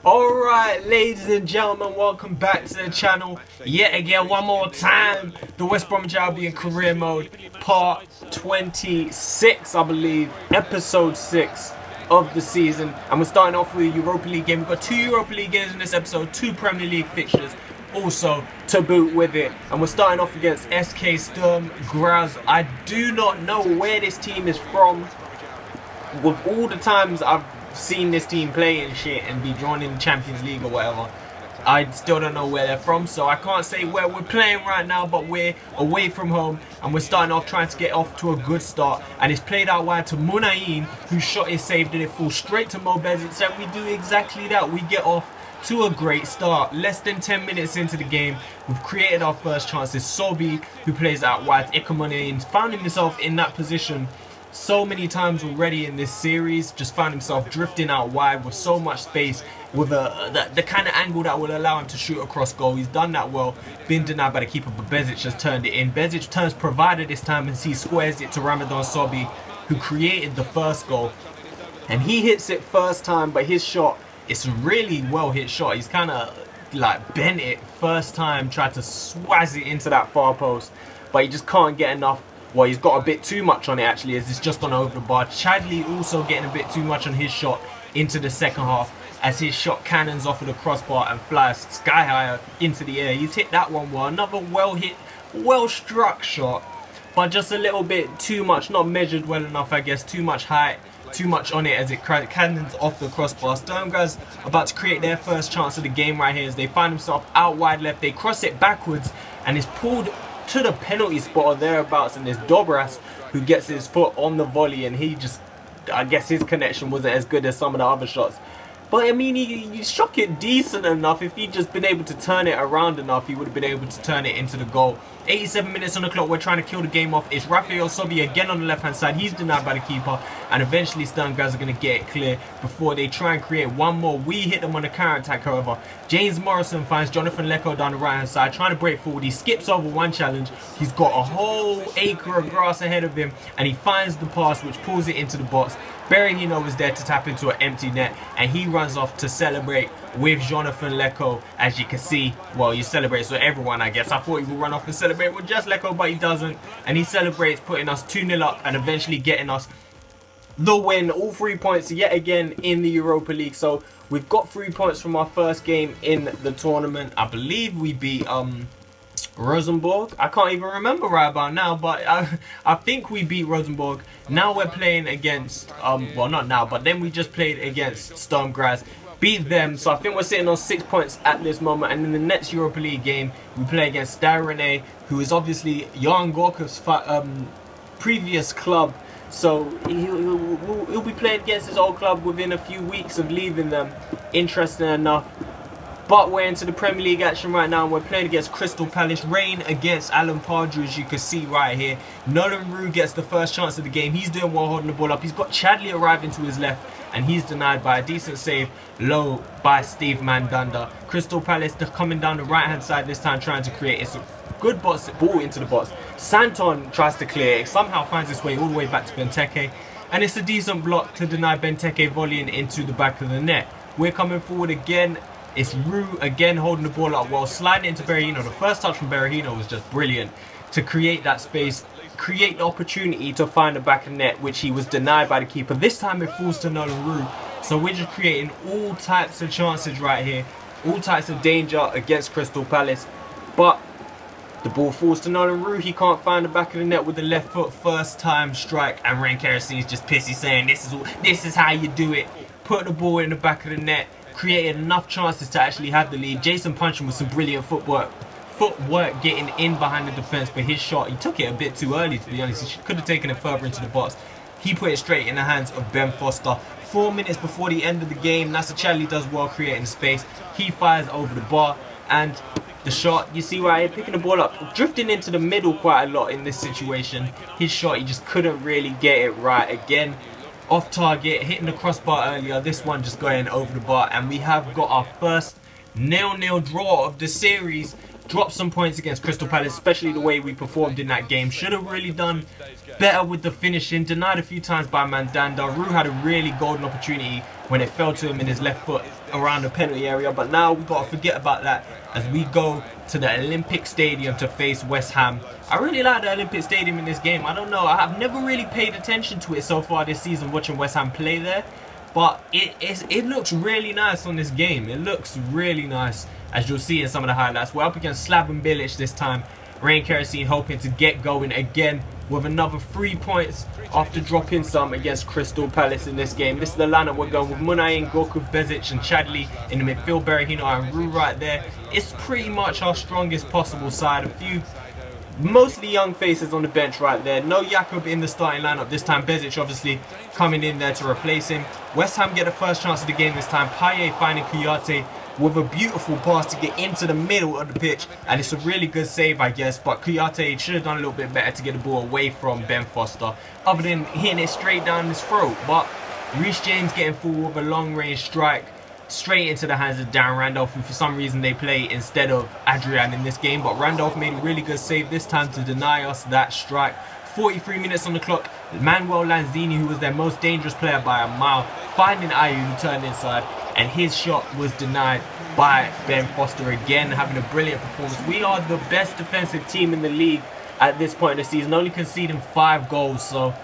Alright, ladies and gentlemen, welcome back to the channel. Yet again, one more time, the West Bromwich Albion career mode, part 26, I believe, episode 6 of the season. And we're starting off with a Europa League game. We've got 2 Europa League games in this episode, 2 Premier League fixtures also to boot with it. And we're starting off against SK Sturm Graz. I do not know where this team is from. With all the times I've seen this team play and shit and be drawn in the Champions League or whatever, I still don't know where they're from, so I can't say where we're playing right now, but we're away from home and we're starting off trying to get off to a good start. And it's played out wide to Munayin, whose shot is saved and it falls straight to Mo Bezic, and we do exactly that. We get off to a great start. Less than 10 minutes into the game, we've created our first chances. Sobi, who plays out wide, Munayin found himself in that position so many times already in this series, just found himself drifting out wide with so much space, with the kind of angle that will allow him to shoot across goal. He's done that well, been denied by the keeper, but Bezic has turned it in. Bezic turns provider this time as he squares it to Ramadan Sobi, who created the first goal. And he hits it first time, but his shot, it's a really well hit shot. He's kind of like bent it first time, tried to swaz it into that far post, but he just can't get enough. Well, he's got a bit too much on it actually, as it's just gone over the bar. Chadley also getting a bit too much on his shot into the second half, as his shot cannons off of the crossbar and flies sky higher into the air. He's hit that one well. Another well hit, well struck shot, but just a little bit too much, not measured well enough, I guess. Too much height, too much on it as it cannons off the crossbar. Sturm Graz about to create their first chance of the game right here as they find themselves out wide left. They cross it backwards and it's pulled to the penalty spot or thereabouts, and there's Dobras who gets his foot on the volley, and he just, I guess his connection wasn't as good as some of the other shots. But I mean, he struck it decent enough. If he'd just been able to turn it around enough, he would have been able to turn it into the goal. 87 minutes on the clock, we're trying to kill the game off. It's Rafael Sobi again on the left hand side. He's denied by the keeper, and eventually Sturm Graz are going to get it clear before they try and create one more. We hit them on the counter attack, however. James Morrison finds Jonathan Lecco down the right hand side, trying to break forward. He skips over one challenge. He's got a whole acre of grass ahead of him, and he finds the pass which pulls it into the box. Berahino was there to tap into an empty net, and he runs off to celebrate with Jonathan Lecco. As you can see, well, he celebrates with everyone, I guess. I thought he would run off and celebrate with just Lecco, but he doesn't, and he celebrates, putting us 2-0 up and eventually getting us the win. All 3 points yet again in the Europa League. So we've got 3 points from our first game in the tournament. I believe we beat Rosenborg. I can't even remember right about now, but I think we beat Rosenborg. Now we're playing against well, not now, but then we just played against Sturm Graz, beat them, so I think we're sitting on 6 points at this moment. And in the next Europa League game, we play against Rennes, who is obviously Jan Gorka's previous club. So he'll be playing against his old club within a few weeks of leaving them, interesting enough. But we're into the Premier League action right now, and we're playing against Crystal Palace. Rain against Alan Pardew, as you can see right here. Nolan Roux gets the first chance of the game. He's doing well holding the ball up. He's got Chadley arriving to his left, and he's denied by a decent save low by Steve Mandanda. Crystal Palace, they're coming down the right hand side this time, trying to create. It's a good ball into the box. Santon tries to clear it, somehow finds his way all the way back to Benteke, and it's a decent block to deny Benteke volleying into the back of the net. We're coming forward again. It's Roux again holding the ball up well, sliding into Berahino. The first touch from Berahino was just brilliant to create that space, create the opportunity to find the back of the net, which he was denied by the keeper. This time it falls to Nolan Roux. So we're just creating all types of chances right here, all types of danger against Crystal Palace. But the ball falls to Nolan Roux. He can't find the back of the net with the left foot, first time strike, and Ren Kerosine's just pissy saying this is how you do it. Put the ball in the back of the net, created enough chances to actually have the lead. Jason Puncham with some brilliant footwork getting in behind the defense, but his shot, he took it a bit too early, to be honest. He could have taken it further into the box. He put it straight in the hands of Ben Foster. 4 minutes before the end of the game, Nasser Chadley does well creating space. He fires over the bar, and the shot, you see right here, picking the ball up, drifting into the middle quite a lot in this situation. His shot, he just couldn't really get it right. Again, off target, hitting the crossbar earlier, this one just going over the bar, and we have got our first 0-0 draw of the series. Dropped some points against Crystal Palace, especially the way we performed in that game. Should have really done better with the finishing. Denied a few times by Mandanda. Roux had a really golden opportunity when it fell to him in his left foot around the penalty area, but now we've got to forget about that as we go to the Olympic Stadium to face West Ham. I really like the Olympic Stadium in this game. I don't know, I've never really paid attention to it so far this season watching West Ham play there, but it looks really nice on this game. It looks really nice, as you'll see in some of the highlights. We're up against Slaven Bilic this time. Rain Kerosene hoping to get going again with another 3 points after dropping some against Crystal Palace in this game. This is the lineup we're going with: Munayin, Gorkov, Bezic and Chadli in the midfield, Berahino and Rue right there. It's pretty much our strongest possible side. A few mostly young faces on the bench right there. No Jakob in the starting lineup this time. Bezic obviously coming in there to replace him. West Ham get the first chance of the game this time. Payet finding Kouyaté with a beautiful pass to get into the middle of the pitch, and it's a really good save, I guess, but Kouyaté should have done a little bit better to get the ball away from Ben Foster, other than hitting it straight down his throat. But Reece James getting forward with a long range strike straight into the hands of Darren Randolph, who for some reason they play instead of Adrian in this game, but Randolph made a really good save this time to deny us that strike. 43 minutes on the clock. Manuel Lanzini, who was their most dangerous player by a mile, finding Ayew, who turned inside, and his shot was denied by Ben Foster, again having a brilliant performance. We are the best defensive team in the league at this point in the season, only conceding 5 goals. So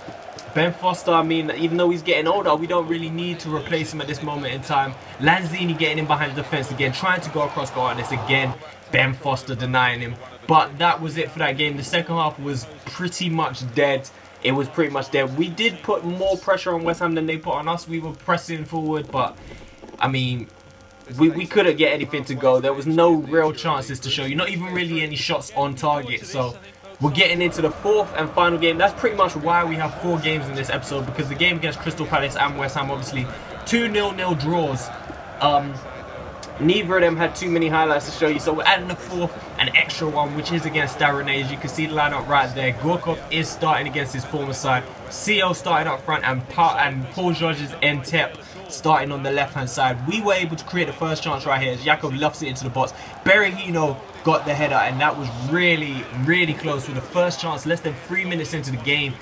Ben Foster, I mean, even though he's getting older, we don't really need to replace him at this moment in time. Lanzini getting in behind the defense again, trying to go across goal, and this again, Ben Foster denying him. But that was it for that game. The second half was pretty much dead. It was pretty much dead. We did put more pressure on West Ham than they put on us. We were pressing forward, but I mean, we couldn't get anything to go. There was no real chances to show you, not even really any shots on target. So we're getting into the 4th and final game. That's pretty much why we have 4 games in this episode, because the game against Crystal Palace and West Ham, obviously 2 0-0 draws. Neither of them had too many highlights to show you, so we're adding the 4th, an extra one, which is against Darren. As you can see the lineup right there. Gorkov is starting against his former side. CO starting up front, and Paul George's Entep starting on the left hand side. We were able to create the first chance right here as Jakob lofts it into the box. Berahino got the header, and that was really, really close with the first chance less than 3 minutes into the game,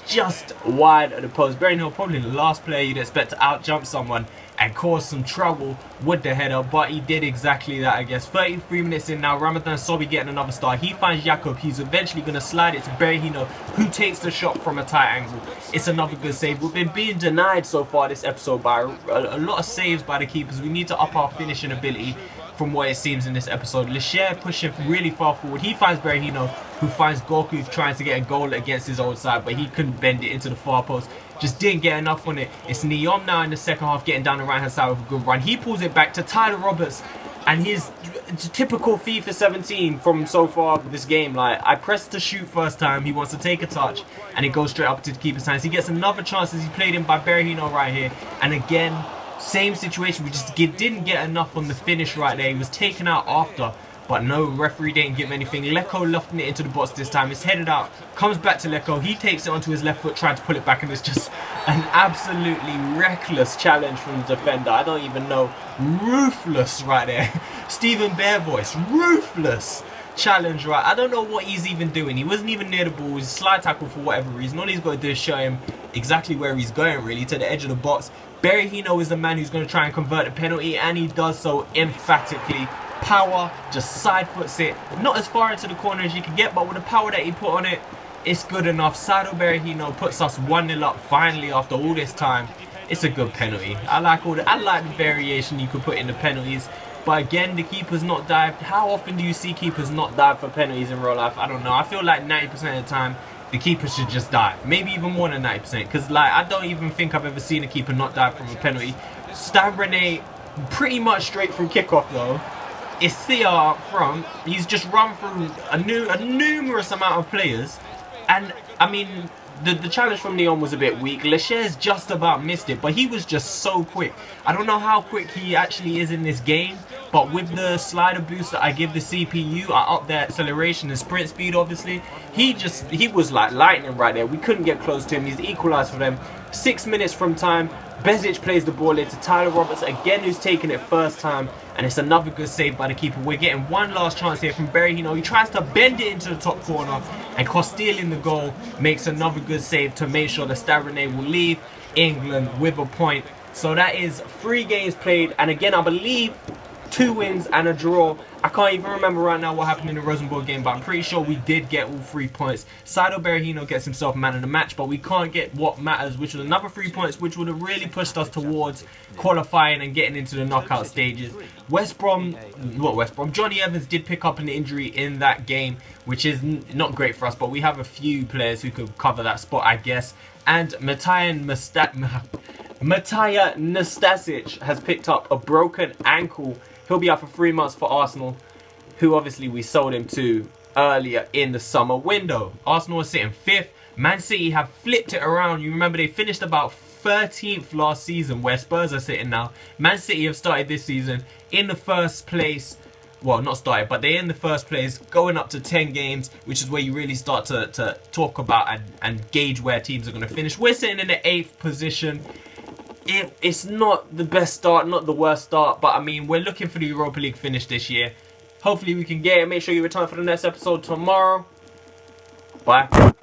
just wide of the post. Berahino probably the last player you'd expect to out jump someone and cause some trouble with the header, but he did exactly that, I guess. 33 minutes in now, Ramadan Sobhi getting another start. He finds Jakob. He's eventually going to slide it to Berahino, who takes the shot from a tight angle. It's another good save. We've been being denied so far this episode by a lot of saves by the keepers. We need to up our finishing ability from what it seems in this episode. Lecher pushing really far forward. He finds Berahino, who finds Gorkov trying to get a goal against his old side, but he couldn't bend it into the far post. Just didn't get enough on it. It's Neom now in the second half getting down the right hand side with a good run. He pulls it back to Tyler Roberts, and his typical FIFA 17 from so far this game. Like, I pressed to shoot first time, he wants to take a touch, and it goes straight up to the keeper's hands. He gets another chance as he played in by Berahino right here, and again, same situation. We just didn't get enough on the finish right there. He was taken out after, but no, referee didn't give anything. Leko lofting it into the box this time. It's headed out, comes back to Leko. He takes it onto his left foot, trying to pull it back, and it's just an absolutely reckless challenge from the defender. I don't even know. Ruthless right there. Stephen Bear voice. Ruthless challenge, right? I don't know what he's even doing. He wasn't even near the ball. It was a slide tackle for whatever reason. All he's got to do is show him exactly where he's going, really, to the edge of the box. Berahino is the man who's going to try and convert the penalty, and he does so emphatically. Power, just side foots it, not as far into the corner as you can get, but with the power that he put on it, it's good enough. Sado Berahino puts us 1-0 up finally after all this time. It's a good penalty. I like the variation you could put in the penalties, but again, the keeper's not dived. How often do you see keepers not dive for penalties in real life? I don't know. I feel like 90% of the time the keeper should just dive, maybe even more than 90%, because like I don't even think I've ever seen a keeper not dive from a penalty. Stan Rene pretty much straight from kickoff though. It's CR up front. He's just run through a numerous amount of players, and I mean the challenge from Neon was a bit weak. Lecher's just about missed it, but he was just so quick. I don't know how quick he actually is in this game, but with the slider boost that I give the CPU, I up their acceleration and sprint speed obviously. He was like lightning right there. We couldn't get close to him. He's equalized for them. 6 minutes from time. Bezic plays the ball into Tyler Roberts again, who's taken it first time, and it's another good save by the keeper. We're getting one last chance here from Berahino. He tries to bend it into the top corner, and Costil in the goal makes another good save to make sure that Stade Rennais will leave England with a point. So that is 3 games played, and again I believe 2 wins and a draw. I can't even remember right now what happened in the Rosenborg game, but I'm pretty sure we did get all 3 points. Saido Berahino gets himself man of the match, but we can't get what matters, which was another 3 points, which would have really pushed us towards qualifying and getting into the knockout stages. Johnny Evans did pick up an injury in that game, which is not great for us, but we have a few players who could cover that spot, I guess. And Matija Nastasic has picked up a broken ankle. He'll be out for 3 months for Arsenal, who obviously we sold him to earlier in the summer window. Arsenal are sitting 5th. Man City have flipped it around. You remember they finished about 13th last season, where Spurs are sitting now. Man City have started this season in the first place. Well, not started, but they're in the first place, going up to 10 games, which is where you really start to talk about and gauge where teams are going to finish. We're sitting in the 8th position. It's not the best start, not the worst start, but I mean, we're looking for the Europa League finish this year. Hopefully we can get it. Make sure you return for the next episode tomorrow. Bye.